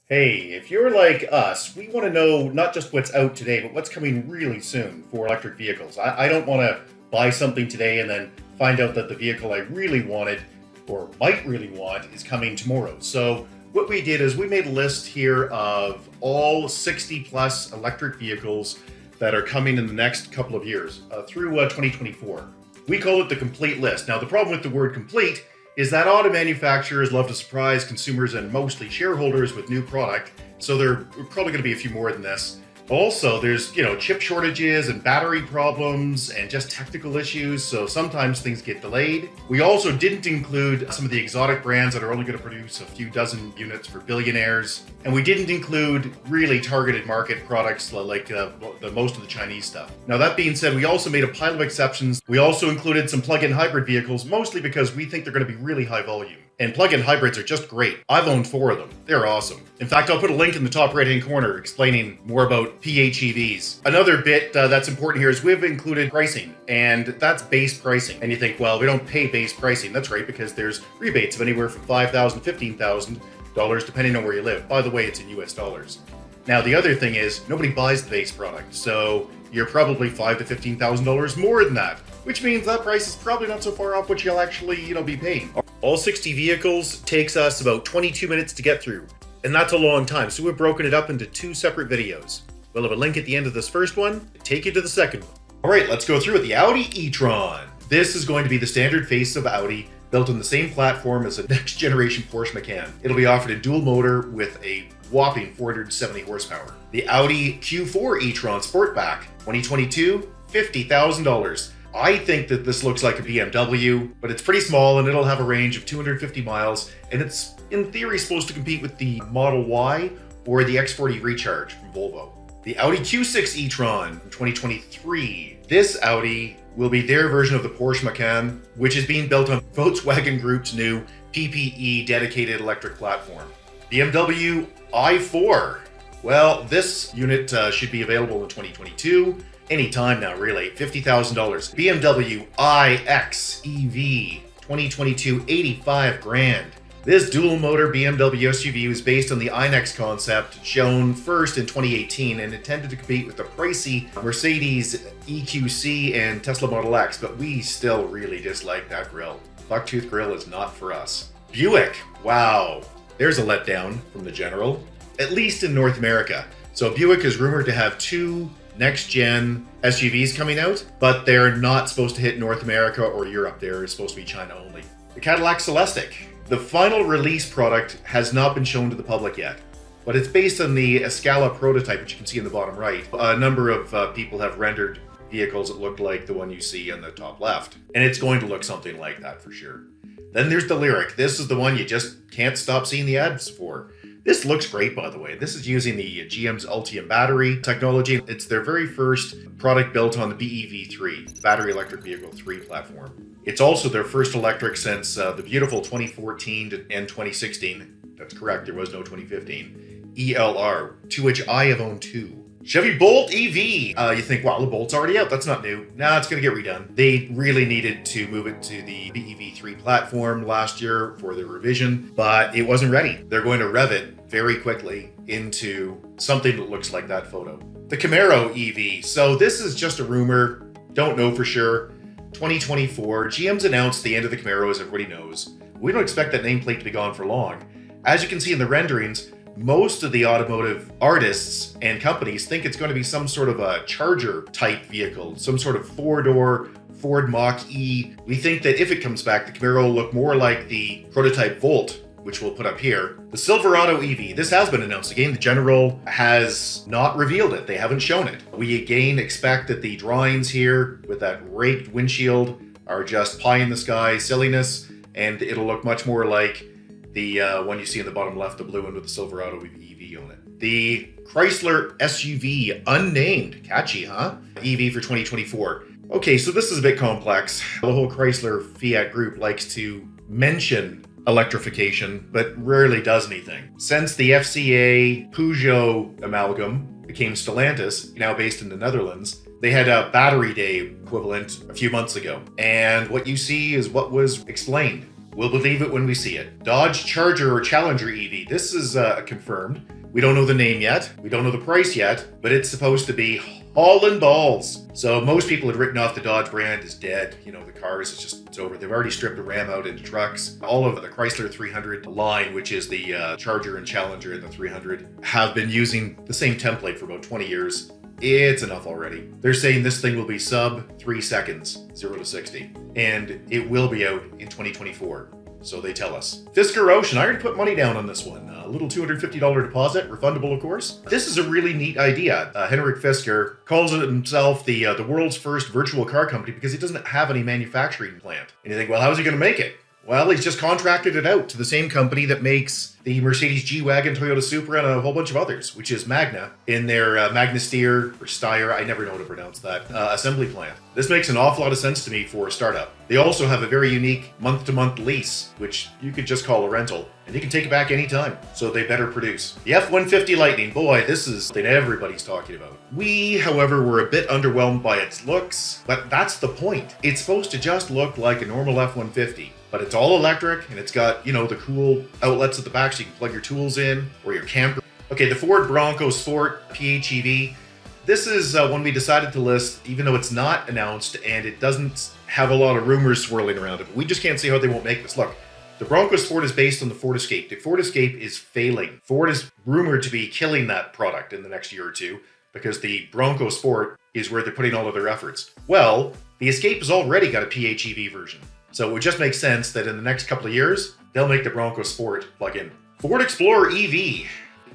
Hey, if you're like us, we want to know not just what's out today, but what's coming really soon for electric vehicles. I don't want to buy something today and then find out that the vehicle I really wanted or might really want is coming tomorrow. So what we did is we made a list here of all 60 plus electric vehicles that are coming in the next couple of years through 2024. We call it the complete list. Now, the problem with the word complete is that auto manufacturers love to surprise consumers and mostly shareholders with new product, so there are probably going to be a few more than this. Also, there's, chip shortages and battery problems and just technical issues, so sometimes things get delayed. We also didn't include some of the exotic brands that are only going to produce a few dozen units for billionaires. And we didn't include really targeted market products like most of the Chinese stuff. Now, that being said, we also made a pile of exceptions. We also included some plug-in hybrid vehicles, mostly because we think they're going to be really high volume. And plug-in hybrids are just great. I've owned 4 of them. They're awesome. In fact, I'll put a link in the top right-hand corner explaining more about PHEVs. Another bit that's important here is we've included pricing, and that's base pricing. And you think, well, we don't pay base pricing. That's right, because there's rebates of anywhere from $5,000 to $15,000, depending on where you live. By the way, it's in US dollars. Now, the other thing is nobody buys the base product, so you're probably $5,000 to $15,000 more than that, which means that price is probably not so far off what you'll actually, be paying. All 60 vehicles takes us about 22 minutes to get through, and that's a long time, so we've broken it up into 2 separate videos. We'll have a link at the end of this first one to take you to the second one. All right, let's go through it. The Audi e-Tron. This is going to be the standard face of Audi, built on the same platform as a next generation Porsche Macan. It'll be offered in dual motor with a whopping 470 horsepower. The Audi Q4 e-Tron Sportback, 2022, $50,000. I think that this looks like a BMW, but it's pretty small and it'll have a range of 250 miles, and it's in theory supposed to compete with the Model Y or the X40 Recharge from Volvo. The Audi Q6 e-Tron from 2023. This Audi will be their version of the Porsche Macan, which is being built on Volkswagen Group's new PPE dedicated electric platform. BMW i4. Well, this unit should be available in 2022. Anytime now, really. $50,000. BMW iX EV, 2022, $85,000. This dual motor BMW SUV was based on the iNEX concept shown first in 2018 and intended to compete with the pricey Mercedes EQC and Tesla Model X, but we still really dislike that grille. Bucktooth grill is not for us. Buick, wow. There's a letdown from the General, at least in North America. So Buick is rumored to have 2 next-gen SUVs coming out, but they're not supposed to hit North America or Europe. They're supposed to be China only. The Cadillac Celestiq. The final release product has not been shown to the public yet, but it's based on the Escala prototype, which you can see in the bottom right. A number of people have rendered vehicles that look like the one you see on the top left, and it's going to look something like that for sure. Then there's the Lyriq. This is the one you just can't stop seeing the ads for. This looks great, by the way. This is using the GM's Ultium battery technology. It's their very first product built on the BEV3, Battery Electric Vehicle 3 platform. It's also their first electric since the beautiful 2014 and 2016. That's correct, there was no 2015. ELR, to which I have owned 2. Chevy Bolt EV. You think, well, the Bolt's already out. That's not new. Nah, it's going to get redone. They really needed to move it to the BEV3 platform last year for the revision, but it wasn't ready. They're going to rev it very quickly into something that looks like that photo. The Camaro EV. So this is just a rumor. Don't know for sure. 2024. GM's announced the end of the Camaro, as everybody knows. We don't expect that nameplate to be gone for long. As you can see in the renderings, most of the automotive artists and companies think it's going to be some sort of a Charger type vehicle, some sort of 4-door Ford Mach-E. We think that if it comes back, the Camaro will look more like the prototype Volt, which we'll put up here. The Silverado EV, this has been announced. Again, the General has not revealed it. They haven't shown it. We again expect that the drawings here with that raked windshield are just pie in the sky silliness, and it'll look much more like the one you see in the bottom left, the blue one with the Silverado EV on it. The Chrysler SUV Unnamed, catchy, huh? EV for 2024. Okay, so this is a bit complex. The whole Chrysler Fiat group likes to mention electrification, but rarely does anything. Since the FCA Peugeot amalgam became Stellantis, now based in the Netherlands, they had a battery day equivalent a few months ago. And what you see is what was explained. We'll believe it when we see it. Dodge Charger or Challenger EV. This is confirmed. We don't know the name yet. We don't know the price yet, but it's supposed to be hauling balls. So most people had written off the Dodge brand as dead. You know, the cars, it's over. They've already stripped the Ram out into trucks. All of the Chrysler 300 line, which is the Charger and Challenger in the 300, have been using the same template for about 20 years. It's enough already. They're saying this thing will be sub 3 seconds, 0 to 60. And it will be out in 2024. So they tell us. Fisker Ocean, I already put money down on this one. A little $250 deposit, refundable of course. This is a really neat idea. Henrik Fisker calls it himself the world's first virtual car company because he doesn't have any manufacturing plant. And you think, well, how's he going to make it? Well, he's just contracted it out to the same company that makes the Mercedes G-Wagon, Toyota Supra, and a whole bunch of others, which is Magna, in their Magna Steyr, or Steyr, I never know how to pronounce that, assembly plant. This makes an awful lot of sense to me for a startup. They also have a very unique month-to-month lease, which you could just call a rental, and you can take it back anytime, so they better produce. The F-150 Lightning, boy, this is something everybody's talking about. We, however, were a bit underwhelmed by its looks, but that's the point. It's supposed to just look like a normal F-150. But it's all electric, and it's got, you know, the cool outlets at the back so you can plug your tools in, or your camper. Okay, the Ford Bronco Sport PHEV. This is one we decided to list, even though it's not announced, and it doesn't have a lot of rumors swirling around it. But we just can't see how they won't make this. Look, the Bronco Sport is based on the Ford Escape. The Ford Escape is failing. Ford is rumored to be killing that product in the next year or two, because the Bronco Sport is where they're putting all of their efforts. Well, the Escape has already got a PHEV version. So it would just make sense that in the next couple of years, they'll make the Bronco Sport plug-in. Ford Explorer EV.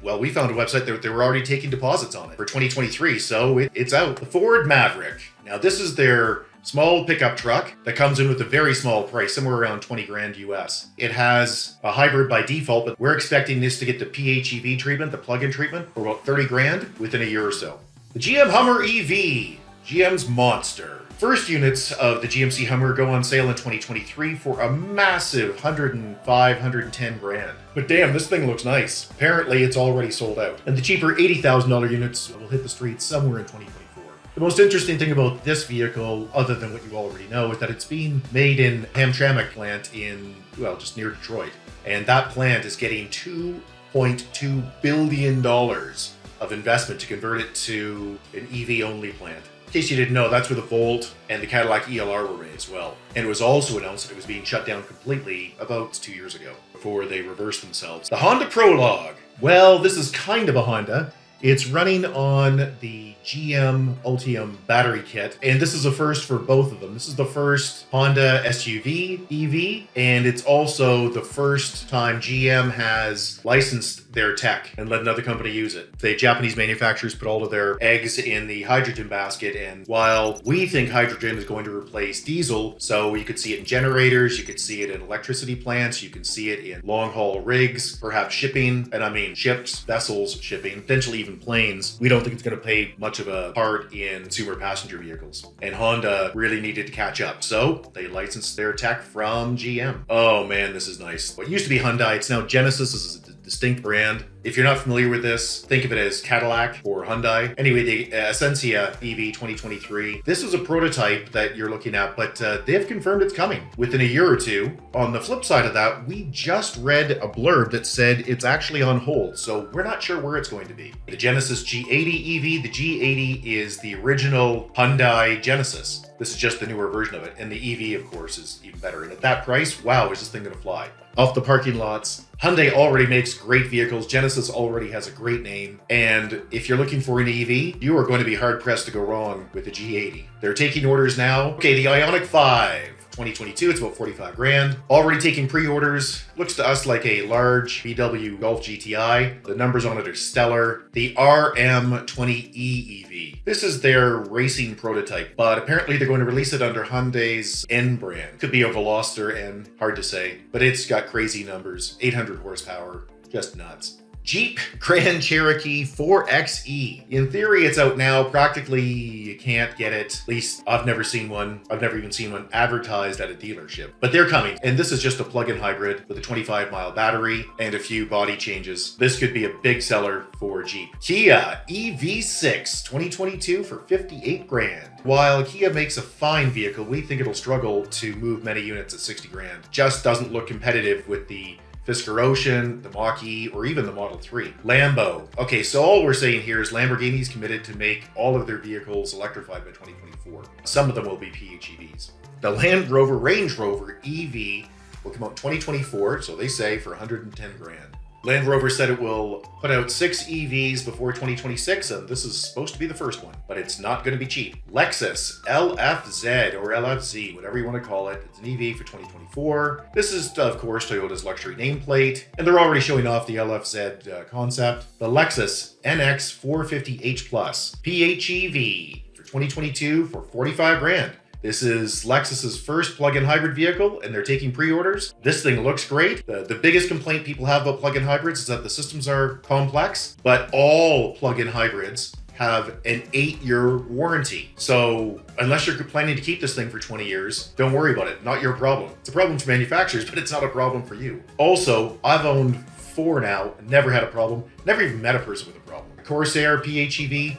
Well, we found a website that they were already taking deposits on it for 2023, so it's out. The Ford Maverick. Now, this is their small pickup truck that comes in with a very small price, somewhere around 20 grand US. It has a hybrid by default, but we're expecting this to get the PHEV treatment, the plug-in treatment, for about 30 grand within a year or so. The GM Hummer EV. GM's monster. First units of the GMC Hummer go on sale in 2023 for a massive 105, 110 grand. But damn, this thing looks nice. Apparently, it's already sold out. And the cheaper $80,000 units will hit the streets somewhere in 2024. The most interesting thing about this vehicle, other than what you already know, is that it's being made in Hamtramck plant in, well, just near Detroit. And that plant is getting $2.2 billion of investment to convert it to an EV-only plant. In case you didn't know, that's where the Volt and the Cadillac ELR were made as well. And it was also announced that it was being shut down completely about 2 years ago before they reversed themselves. The Honda Prologue. Well, this is kind of a Honda. It's running on the GM Ultium battery kit, and this is a first for both of them. This is the first Honda SUV EV, and it's also the first time GM has licensed their tech and let another company use it. The Japanese manufacturers put all of their eggs in the hydrogen basket, and while we think hydrogen is going to replace diesel, so you could see it in generators, you could see it in electricity plants, you can see it in long-haul rigs, perhaps shipping, and I mean ships, vessels shipping, potentially even planes. We don't think it's going to play much of a part in consumer passenger vehicles. And Honda really needed to catch up, so they licensed their tech from GM. Oh man, this is nice. What used to be Hyundai, it's now Genesis. This is a distinct brand. If you're not familiar with this, think of it as Cadillac or Hyundai. Anyway, the Essentia EV 2023. This is a prototype that you're looking at, but they have confirmed it's coming within a year or two. On the flip side of that, we just read a blurb that said it's actually on hold, so we're not sure where it's going to be. The Genesis G80 EV. The G80 is the original Hyundai Genesis. This is just the newer version of it, and the EV, of course, is even better. And at that price, wow, is this thing going to fly? Off the parking lots. Hyundai already makes great vehicles. Genesis already has a great name. And if you're looking for an EV, you are going to be hard-pressed to go wrong with the G80. They're taking orders now. Okay, the Ioniq 5. 2022, it's about 45 grand. Already taking pre-orders. Looks to us like a large VW Golf GTI. The numbers on it are stellar. The RM20e EV. This is their racing prototype, but apparently they're going to release it under Hyundai's N brand. Could be a Veloster N, hard to say, but it's got crazy numbers. 800 horsepower, just nuts. Jeep Grand Cherokee 4xe. In theory, it's out now. Practically, you can't get it. At least I've never seen one. I've never even seen one advertised at a dealership. But they're coming. And this is just a plug-in hybrid with a 25-mile battery and a few body changes. This could be a big seller for Jeep. Kia EV6 2022 for 58 grand. While Kia makes a fine vehicle, we think it'll struggle to move many units at 60 grand. Just doesn't look competitive with the Fisker Ocean, the Mach-E, or even the Model 3. Lambo. Okay, so all we're saying here is Lamborghini's committed to make all of their vehicles electrified by 2024. Some of them will be PHEVs. The Land Rover Range Rover EV will come out in 2024, so they say for 110 grand. Land Rover said it will put out 6 EVs before 2026, and this is supposed to be the first one, but it's not going to be cheap. Lexus LF-Z or LF-Z, whatever you want to call it. It's an EV for 2024. This is, of course, Toyota's luxury nameplate, and they're already showing off the LF-Z concept. The Lexus NX 450H Plus PHEV for 2022 for 45 grand. This is Lexus's first plug-in hybrid vehicle, and they're taking pre-orders. This thing looks great. The biggest complaint people have about plug-in hybrids is that the systems are complex, but all plug-in hybrids have an 8-year warranty. So unless you're planning to keep this thing for 20 years, don't worry about it. Not your problem. It's a problem for manufacturers, but it's not a problem for you. Also, I've owned 4 now, and never had a problem. Never even met a person with a problem. Corsair PHEV,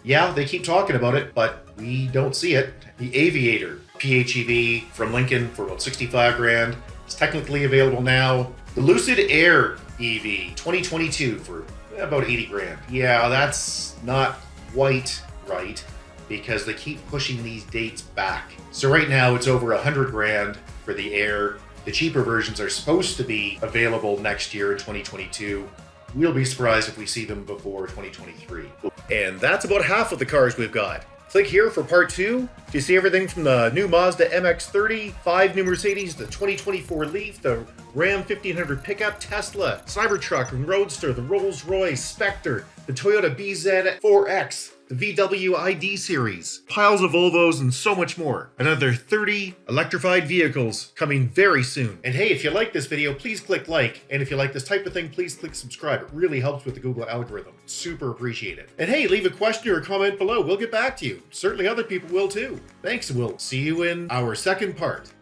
yeah, they keep talking about it, but we don't see it. The Aviator PHEV from Lincoln for about 65 grand. It's technically available now. The Lucid Air EV 2022 for about 80 grand. Yeah, that's not quite right because they keep pushing these dates back. So right now it's over 100 grand for the Air. The cheaper versions are supposed to be available next year in 2022. We'll be surprised if we see them before 2023. And that's about half of the cars we've got. Click here for part 2 to see everything from the new Mazda MX-30, 5 new Mercedes, the 2024 Leaf, the Ram 1500 pickup, Tesla, Cybertruck and Roadster, the Rolls-Royce Spectre, the Toyota BZ4X, the VW ID series, piles of Volvos, and so much more. Another 30 electrified vehicles coming very soon. And hey, if you like this video, please click like. And if you like this type of thing, please click subscribe. It really helps with the Google algorithm. Super appreciate it. And hey, leave a question or a comment below. We'll get back to you. Certainly other people will too. Thanks, and we'll see you in our second part.